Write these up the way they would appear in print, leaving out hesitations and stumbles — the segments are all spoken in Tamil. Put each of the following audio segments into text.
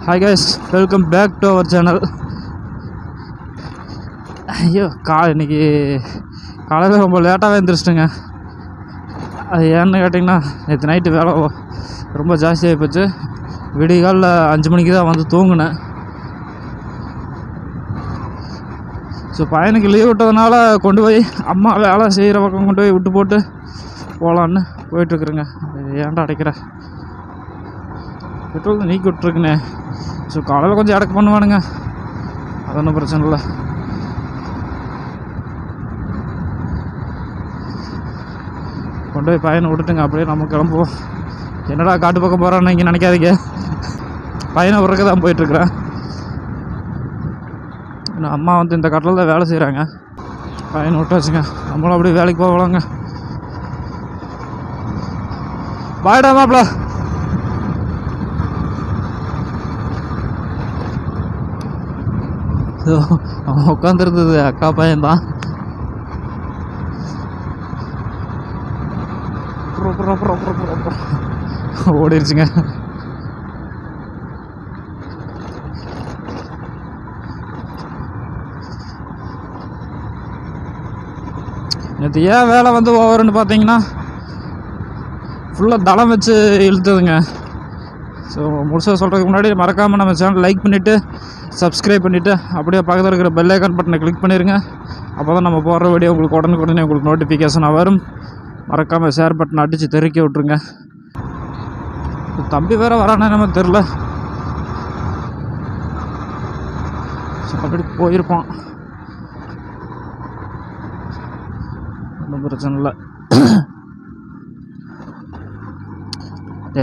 Hi guys, welcome back to our channel. ஐயோ இன்னைக்கு காலையில் ரொம்ப லேட்டாகவே எழுந்திரிச்சிட்டுங்க. அது ஏன்னு கேட்டிங்கன்னா நேற்று நைட்டு வேலை ரொம்ப ஜாஸ்தியாகி போச்சு. விடிய காலில் 5 மணிக்கு தான் வந்து தூங்கினேன். ஸோ பையனுக்கு லீவ் விட்டதுனால கொண்டு போய் அம்மா வேலை செய்கிற பக்கம் கொண்டு போய் விட்டு போட்டு போகலான்னு போயிட்டுருக்குறேங்க. ஏன்டா அடைக்கிறேன், பெட்ரோல் நீக்கி விட்டுருக்குண்ணே. ஸோ காலையில் கொஞ்சம் அடக்கு பண்ணுவானுங்க, அது ஒன்றும் பிரச்சனை இல்லை. கொண்டு போய் பையனை விட்டுட்டுங்க, அப்படியே நம்ம கிளம்புவோம். என்னடா காட்டு பக்கம் போகிறான்னு இங்கே நினைக்காதீங்க, பையனை விட்றக்கு தான் போயிட்டுருக்குறேன். அம்மா வந்து இந்த கட்டில் தான் வேலை செய்கிறாங்க. பையனை விட்டு வச்சுங்க, நம்மளும் அப்படியே வேலைக்கு போகலாங்க. பாய்டா மாப்பிள. அவன் உட்காந்துருந்தது அக்கா பையன்தான். ஓடிடுச்சுங்க. நேற்று ஏன் வேலை வந்து ஓவருன்னு பார்த்தீங்கன்னா ஃபுல்லாக தளம் வச்சு இழுத்துதுங்க. ஸோ முழுசாக சொல்கிறதுக்கு முன்னாடி மறக்காமல் நம்ம சேனல் லைக் பண்ணிவிட்டு சப்ஸ்கிரைப் பண்ணிவிட்டு அப்படியே பக்கத்தில் இருக்கிற பெல் ஐக்கான் பட்டனை கிளிக் பண்ணிடுங்க. அப்போ தான் நம்ம போடுற வீடியோ உங்களுக்கு உடனுக்குடனே உங்களுக்கு நோட்டிஃபிகேஷனாக வரும். மறக்காமல் ஷேர் பட்டனை அடித்து தெறிக்க விட்ருங்க. தம்பி வேறு வரானே நம்ம தெரில, ஸோ அப்படி போயிருப்பான், ஒன்றும் பிரச்சனை இல்லை.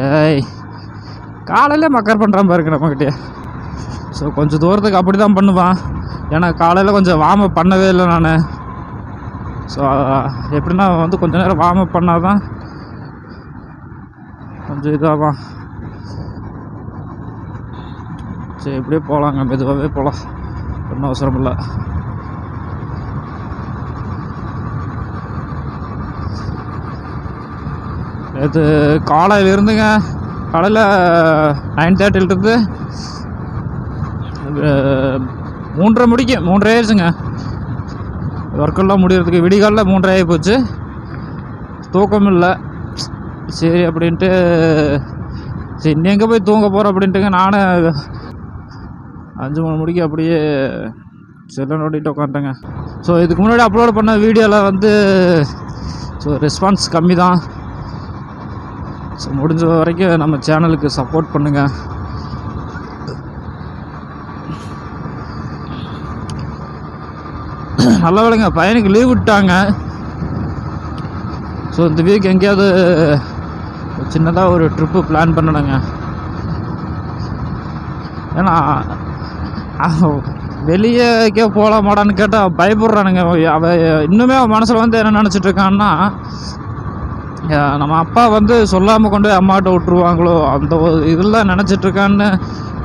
ஏய் காலையிலே மக்கர் பண்ணுறான் பாருங்க நம்மக்கிட்டே. ஸோ கொஞ்சம் தூரத்துக்கு அப்படி தான் பண்ணுவான், ஏன்னா காலையில் கொஞ்சம் வார்ம் அப் பண்ணவே இல்லை நான். ஸோ எப்படின்னா வந்து கொஞ்சம் நேரம் வார்ம் அப் பண்ணால் தான் கொஞ்சம் இதாகும். சரி இப்படியே போகலாங்க, மெதுவாகவே போகலாம், ஒன்றும் அவசரம் இல்லை. நேற்று காலையில் இருந்துங்க, காலையில் 9:30 3:30 முடிக்க 3:30 ஆயிடுச்சுங்க ஒர்க்கெல்லாம் முடிகிறதுக்கு. விடிகாலில் 3:30 ஆகி போச்சு, தூக்கம் இல்லை. சரி அப்படின்ட்டு சரி இன்னும் எங்கே போய் தூங்க போகிறோம் அப்படின்ட்டுங்க நானும் 5-3 மணிக்கு அப்படியே செல்லை நோண்டிட்டு உட்காந்துட்டேங்க. ஸோ இதுக்கு முன்னாடி அப்லோட் பண்ண வீடியோவில் வந்து ஸோ ரெஸ்பான்ஸ் கம்மி தான். ஸோ முடிஞ்ச வரைக்கும் நம்ம சேனலுக்கு சப்போர்ட் பண்ணுங்கள். நல்ல வேலைங்க பையனுக்கு லீவ் விட்டாங்க. ஸோ இந்த வீக் எங்கேயாவது சின்னதாக ஒரு ட்ரிப்பு பிளான் பண்ணணுங்க. ஏன்னா வெளியேக்கே போகலாமாடான்னு கேட்டால் பயப்படுறானுங்க. அவன் இன்னுமே அவன் மனசில் வந்து என்ன நினச்சிட்ருக்கான்னா, நம்ம அப்பா வந்து சொல்லாமல் கொண்டு போய் அம்மாட்ட விட்டுருவாங்களோ அந்த ஒரு இதெல்லாம் நினச்சிட்ருக்கான்னு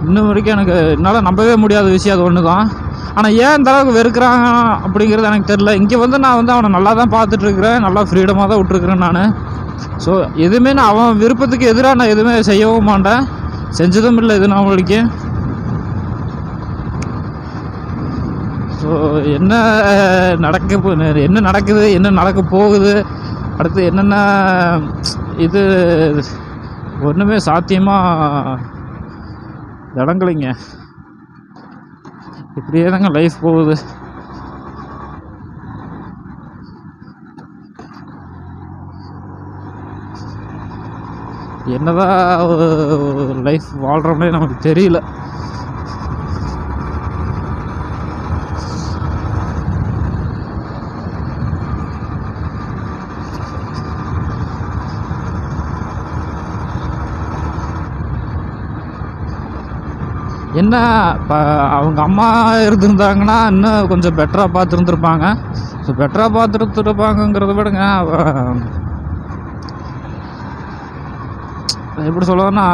இன்னும் வரைக்கும் எனக்கு என்னால் நம்பவே முடியாத விஷயம். அது ஒன்று தான். ஆனால் ஏன் இந்த அளவுக்கு வெறுக்கிறாங்க அப்படிங்கிறது எனக்கு தெரில. இங்கே வந்து நான் வந்து அவனை நல்லா தான் பார்த்துட்ருக்குறேன், நல்லா ஃப்ரீடமாக தான் விட்ருக்குறேன் நான். ஸோ எதுவுமே நான் அவன் விருப்பத்துக்கு எதிராக நான் எதுவுமே செய்யவும் மாட்டேன், செஞ்சதும் இல்லை இது நான் அவங்களுக்கு. ஸோ என்ன நடக்குது என்ன நடக்க போகுது அடுத்து என்னென்ன இது ஒன்றுமே சாத்தியமாக இடங்களைங்க. இப்படியே தாங்க லைஃப் போகுது. என்னதான் லைஃப் வாழ்கிறோம்னே நமக்கு தெரியல. என்ன இப்போ அவங்க அம்மா இருந்திருந்தாங்கன்னா இன்னும் கொஞ்சம் பெட்டராக பார்த்துருந்துருப்பாங்க. ஸோ பெட்டராக பார்த்துருந்துருப்பாங்கங்கிறத விடுங்க, எப்படி சொல்லுவேன்னா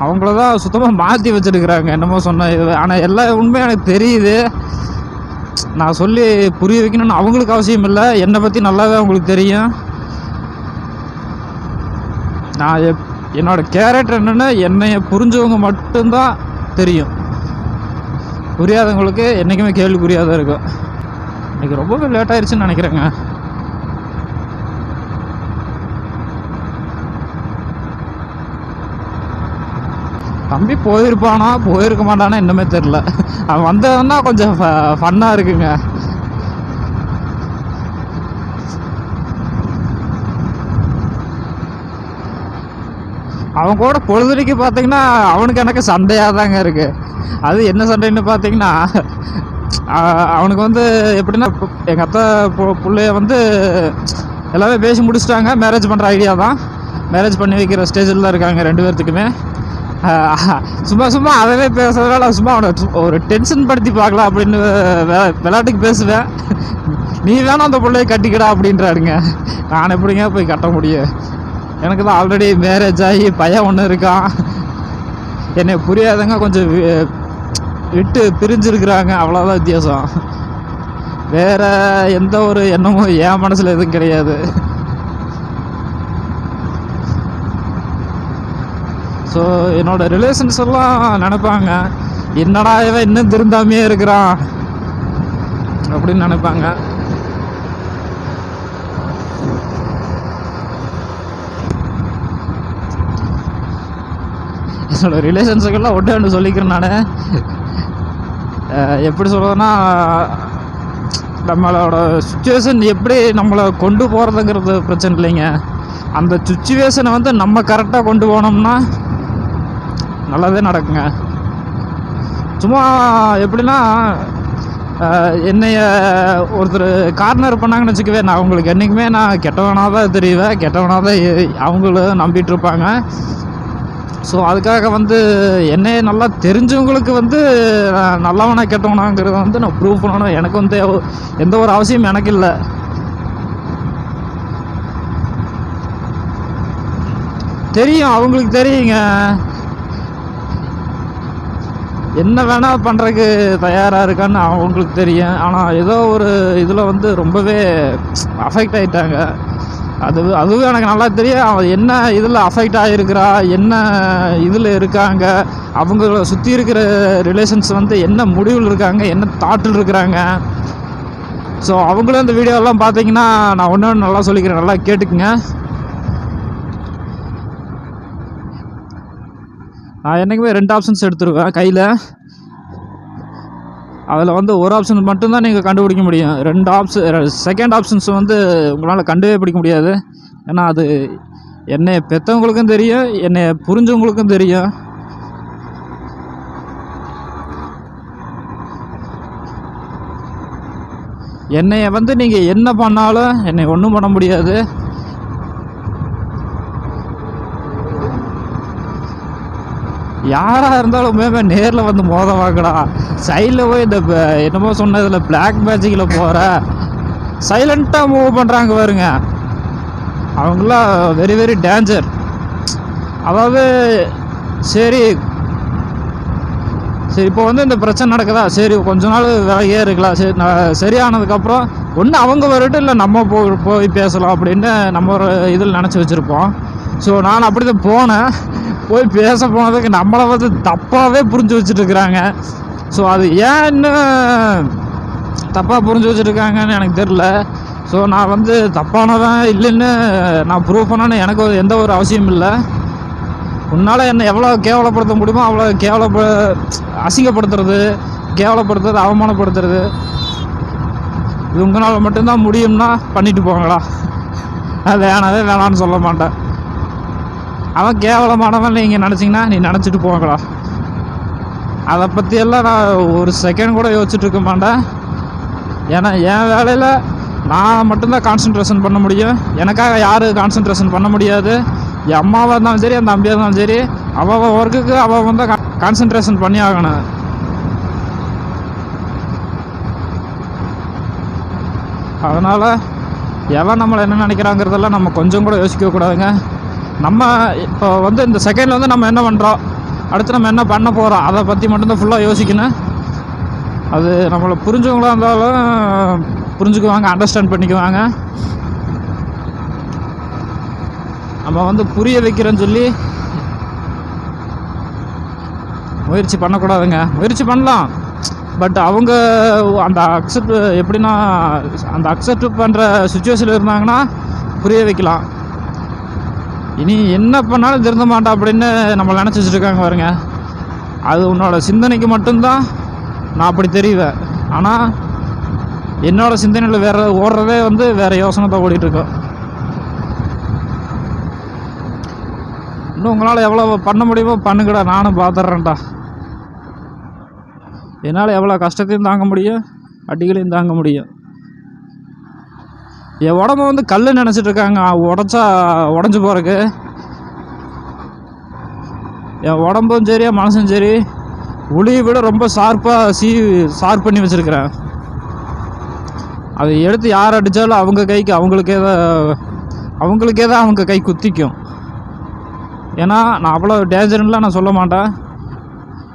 அவங்கள தான் சுத்தமாக மாற்றி வச்சுருக்குறாங்க என்னமோ சொன்ன இது. ஆனால் எல்லா உண்மையும் எனக்கு தெரியுது, நான் சொல்லி புரிய வைக்கணும்னு அவங்களுக்கு அவசியம் இல்லை. என்னை பற்றி நல்லாவே அவங்களுக்கு தெரியும். நான் என்னோடய கேரக்டர் என்னென்னு என்னைய புரிஞ்சவங்க மட்டும்தான் தெரியும். புரியாதவங்களுக்கு என்றைக்குமே கேள்விக்குறியாக தான் இருக்கும். இன்றைக்கி ரொம்பவே லேட் ஆயிடுச்சுன்னு நினைக்கிறேங்க. தம்பி போயிருப்பானா போயிருக்க மாட்டானா இன்னுமே தெரில. அவன் வந்ததுன்னா கொஞ்சம் ஃபன்னாக இருக்குங்க. அவன் கூட பொழுதுக்கு பார்த்தீங்கன்னா அவனுக்கு எனக்கு சண்டையாக தாங்க இருக்குது. அது என்ன சண்டைன்னு பார்த்தீங்கன்னா, அவனுக்கு வந்து எப்படின்னா எங்கள் அத்தை பிள்ளைய வந்து எல்லாமே பேசி முடிச்சிட்டாங்க. மேரேஜ் பண்ணுற ஐடியா தான். மேரேஜ் பண்ணி வைக்கிற ஸ்டேஜில் தான் இருக்காங்க 2 பேர்த்துக்குமே. சும்மா அதவே பேசுறதுனால சும்மா அவனை ஒரு டென்ஷன் படுத்தி பார்க்கலாம் அப்படின்னு விளையாட்டுக்கு பேசுவேன். நீ வேணா அந்த பிள்ளைய கட்டிக்கடா அப்படின்றாருங்க. நான் எப்படிங்க போய் கட்ட முடியும்? எனக்கு தான் ஆல்ரெடி மேரேஜ் ஆகி பையன் ஒன்று இருக்கான். என்னை புரியாதங்க கொஞ்சம் விட்டு பிரிஞ்சிருக்கிறாங்க, அவ்வளோதான் வித்தியாசம். வேறு எந்த ஒரு எண்ணமும் என் மனசில் எதுவும் கிடையாது. ஸோ என்னோடய ரிலேஷன்ஸ் எல்லாம் நினைப்பாங்க, என்னடா இவன் இன்னும் திருந்தாமையே இருக்கிறான் அப்படின்னு நினைப்பாங்க. என்னோடய ரிலேஷன்ஸுக்கெல்லாம் ஒன்று சொல்லிக்கிறேன் நான். எப்படி சொல்கிறதுன்னா, நம்மளோட சுச்சுவேஷன் எப்படி நம்மளை கொண்டு போகிறதுங்கிறது பிரச்சனை இல்லைங்க. அந்த சுச்சுவேஷனை வந்து நம்ம கரெக்டாக கொண்டு போனோம்னா நல்லதே நடக்குங்க. சும்மா எப்படின்னா, என்னைய ஒருத்தர் கார்னர் பண்ணாங்கன்னு வச்சுக்கவே, நான் அவங்களுக்கு என்றைக்குமே நான் கெட்டவனாக தான் தெரியுவேன், கெட்டவனாக தான் அவங்களும் நம்பிட்டு இருப்பாங்க. ஸோ அதுக்காக வந்து என்னைய நல்லா தெரிஞ்சவங்களுக்கு வந்து நல்லவனா கெட்டவனாங்கிறத வந்து நான் ப்ரூவ் பண்ணணும். எனக்கு வந்து எந்த ஒரு அவசியம் எனக்கு இல்லை. தெரியும், அவங்களுக்கு தெரியுங்க, என்ன வேணால் பண்ணுறதுக்கு தயாராக இருக்கான்னு அவங்களுக்கு தெரியும். ஆனால் ஏதோ ஒரு இதில் வந்து ரொம்பவே அஃபெக்ட் ஆகிட்டாங்க. அதுவும் எனக்கு நல்லா தெரியும். அவன் என்ன இதில் அஃபெக்ட் ஆகிருக்கிறா, என்ன இதில் இருக்காங்க, அவங்கள சுற்றி இருக்கிற ரிலேஷன்ஸ் வந்து என்ன முடிவில் இருக்காங்க, என்ன தாட்டில் இருக்கிறாங்க. ஸோ அவங்களும் இந்த வீடியோலாம் பார்த்தீங்கன்னா நான் ஒன்று நல்லா சொல்லிக்கிறேன், நல்லா கேட்டுக்குங்க. நான் என்றைக்குமே 2 ஆப்ஷன்ஸ் எடுத்துருவேன் கையில். அதில் வந்து ஒரு ஆப்ஷன் மட்டும்தான் நீங்கள் கண்டுபிடிக்க முடியும். 2 ஆப்ஷன் செகண்ட் ஆப்ஷன்ஸ் வந்து உங்களால் கண்டுபிடிக்க முடியாது. ஏன்னா அது என்னை பெற்றவங்களுக்கும் தெரியும், என்னை புரிஞ்சவங்களுக்கும் தெரியும். என்னைய வந்து நீங்கள் என்ன பண்ணாலும் என்னை ஒன்றும் பண்ண முடியாது. யாராக இருந்தாலுமே நேரில் வந்து மோத வாங்கடா. சைடில் போய் இந்த என்னமோ சொன்னதில் பிளாக் மேஜிக்கில் போகிற சைலண்ட்டாக மூவ் பண்ணுறாங்க பாருங்க, அவங்களாம் வெரி வெரி டேஞ்சர். அதாவது சரி இப்போ வந்து இந்த பிரச்சனை நடக்குதா, சரி கொஞ்ச நாள் விலையே இருக்கலாம், சரி சரியானதுக்கப்புறம் ஒன்று அவங்க வரட்டும், இல்லை நம்ம போய் பேசலாம் அப்படின்னு நம்ம ஒரு இதில் நினச்சி வச்சுருப்போம். ஸோ நான் அப்படி தான் போனேன். போய் பேச போனதுக்கு நம்மளை வந்து தப்பாகவே புரிஞ்சு வச்சுட்டுருக்குறாங்க. ஸோ அது ஏன்னு தப்பாக புரிஞ்சு வச்சுருக்காங்கன்னு எனக்கு தெரில. ஸோ நான் வந்து தப்பானதான் இல்லைன்னு நான் ப்ரூவ் பண்ணணுன்னு எனக்கு எந்த ஒரு அவசியம் இல்லை. உன்னால் என்னை எவ்வளோ கேவலப்படுத்த முடியுமோ அவ்வளோ அசிங்கப்படுத்துறது, கேவலப்படுத்துறது, அவமானப்படுத்துறது இது உங்களால் மட்டும்தான் முடியும்னா பண்ணிட்டு போங்களா. அது வேணான்னு சொல்ல மாட்டேன். அவன் கேவலமானவன் நீங்கள் நினச்சிங்கன்னா நீ நினச்சிட்டு போங்களா. அதை பற்றியெல்லாம் நான் ஒரு செகண்ட் கூட யோசிச்சுட்டு இருக்க மாட்டேன். ஏன்னா என் வேலையில் நான் மட்டும்தான் கான்சன்ட்ரேஷன் பண்ண முடியும். எனக்காக யாரும் கான்சன்ட்ரேஷன் பண்ண முடியாது. என் அம்மாவாக இருந்தாலும் சரி, அந்த தம்பியாக இருந்தாலும் சரி, அவள் ஒர்க்குக்கு அவள் வந்து கான்சன்ட்ரேஷன் பண்ணி ஆகணும். அதனால் எவன் நம்மளை என்ன நினைக்கிறாங்கிறதெல்லாம் நம்ம கொஞ்சம் கூட யோசிக்கக்கூடாதுங்க. நம்ம இப்போ வந்து இந்த செகண்டில் வந்து நம்ம என்ன பண்ணுறோம், அடுத்து நம்ம என்ன பண்ண போகிறோம், அதை பற்றி மட்டும்தான் ஃபுல்லாக யோசிக்கணும். அது நம்மளை புரிஞ்சவங்களாக இருந்தாலும் புரிஞ்சுக்குவாங்க, அண்டர்ஸ்டாண்ட் பண்ணிக்குவாங்க. நம்ம வந்து புரிய வைக்கிறேன்னு சொல்லி முயற்சி பண்ணக்கூடாதுங்க. முயற்சி பண்ணலாம், பட் அவங்க அந்த எப்படின்னா அந்த அக்செப்ட் பண்ணுற சுச்சுவேஷனில் இருந்தாங்கன்னா புரிய வைக்கலாம். இனி என்ன பண்ணாலும் திருந்த மாட்டா அப்படின்னு நம்மளை நினச்சி வச்சுருக்காங்க பாருங்க. அது உன்னோட சிந்தனைக்கு மட்டும்தான் நான் அப்படி தெரிவேன். ஆனால் என்னோடய சிந்தனையில் வேறு ஓடுறதே வந்து வேறு யோசனை தான் ஓடிட்டுருக்கோம். இன்னும் உங்களால் எவ்வளோ பண்ண முடியுமோ பண்ணுங்கடா, நானும் பார்த்துட்றேன்டா. என்னால் எவ்வளோ கஷ்டத்தையும் தாங்க முடியும், அடிகளையும் தாங்க முடியும். என் உடம்பு வந்து கல் நினச்சிட்டு இருக்காங்க உடச்சா உடஞ்சி போகிறதுக்கு. என் உடம்பும் சரி மனசும் சரி ஒளியை விட ரொம்ப ஷார்ப் பண்ணி வச்சுருக்கிறேன். அதை எடுத்து யார் அடித்தாலும் அவங்க கைக்கு அவங்களுக்கே தான் அவங்க கை குத்திக்கும். ஏன்னா நான் அவ்வளோ டேஞ்சர்லாம் நான் சொல்ல மாட்டேன்.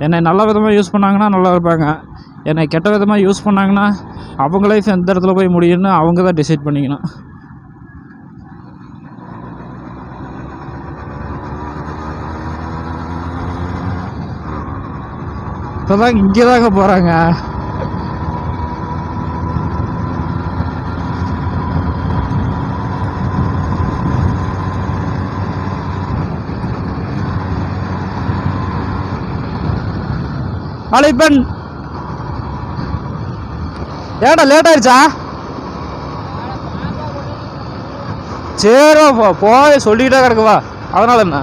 என்னை நல்ல விதமாக யூஸ் பண்ணாங்கன்னா நல்லா இருப்பாங்க, என்னை கெட்ட விதமாக யூஸ் பண்ணாங்கன்னா அவங்க லைஃப் எந்த இடத்துல போய் முடியும்னு அவங்க தான் டிசைட் பண்ணிக்கணும். இப்போ தான் இங்கே தாங்க போகிறாங்க. அழைப்பன் ஏடா லேட் ஆயிடுச்சா? சரி போய் சொல்லிக்கிட்டே கிடக்குவா. அதனால என்ன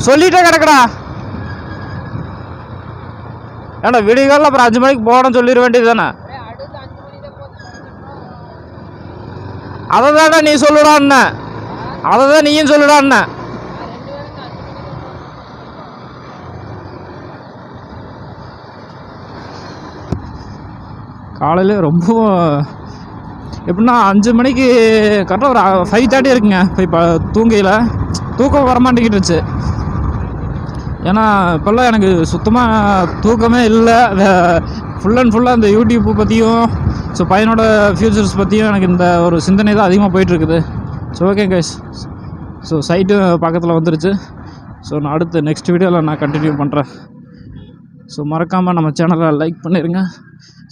சொல்லிகிட்டே கிடக்குடா. ஏன்னா விடிகாலில் அப்புறம் 5 மணிக்கு போகணும்னு சொல்லிட வேண்டியது தானே. அதை தானே நீ சொல்லுடான்னு, அதை தான் நீயும் சொல்லுடான்னு. காலையில் ரொம்ப எப்படின்னா 5 மணிக்கு கரெக்டாக ஒரு 5:30 இருக்குங்க. இப்போ தூங்கையில் தூக்கம் வரமாட்டேங்கிட்டுருச்சு. ஏன்னா இப்போல்லாம் எனக்கு சுத்தமாக தூக்கமே இல்லை. ஃபுல் அண்ட் ஃபுல்லாக இந்த யூடியூப் பற்றியும் ஸோ பையனோட ஃப்யூச்சர்ஸ் பற்றியும் எனக்கு இந்த ஒரு சிந்தனை தான் அதிகமாக போயிட்டுருக்குது. So okay guys, so side பக்கத்தில் வந்துருச்சு. ஸோ நான் அடுத்து நெக்ஸ்ட் வீடியோவில் நான் கண்டினியூ பண்ணுறேன். ஸோ மறக்காமல் நம்ம சேனலை லைக் பண்ணிடுங்க,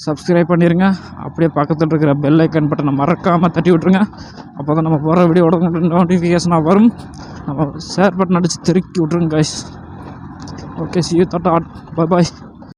சப்ஸ்கிரைப் பண்ணிடுங்க. அப்படியே பக்கத்தில் இருக்கிற பெல் ஐக்கன் பட்டனை மறக்காமல் தட்டி விட்ருங்க. அப்போ தான் நம்ம போகிற வீடியோட நோட்டிஃபிகேஷனாக வரும். நம்ம ஷேர் பட்டன் அடித்து திருக்கி விட்ருங்க guys. Okay, see you, tata, bye bye.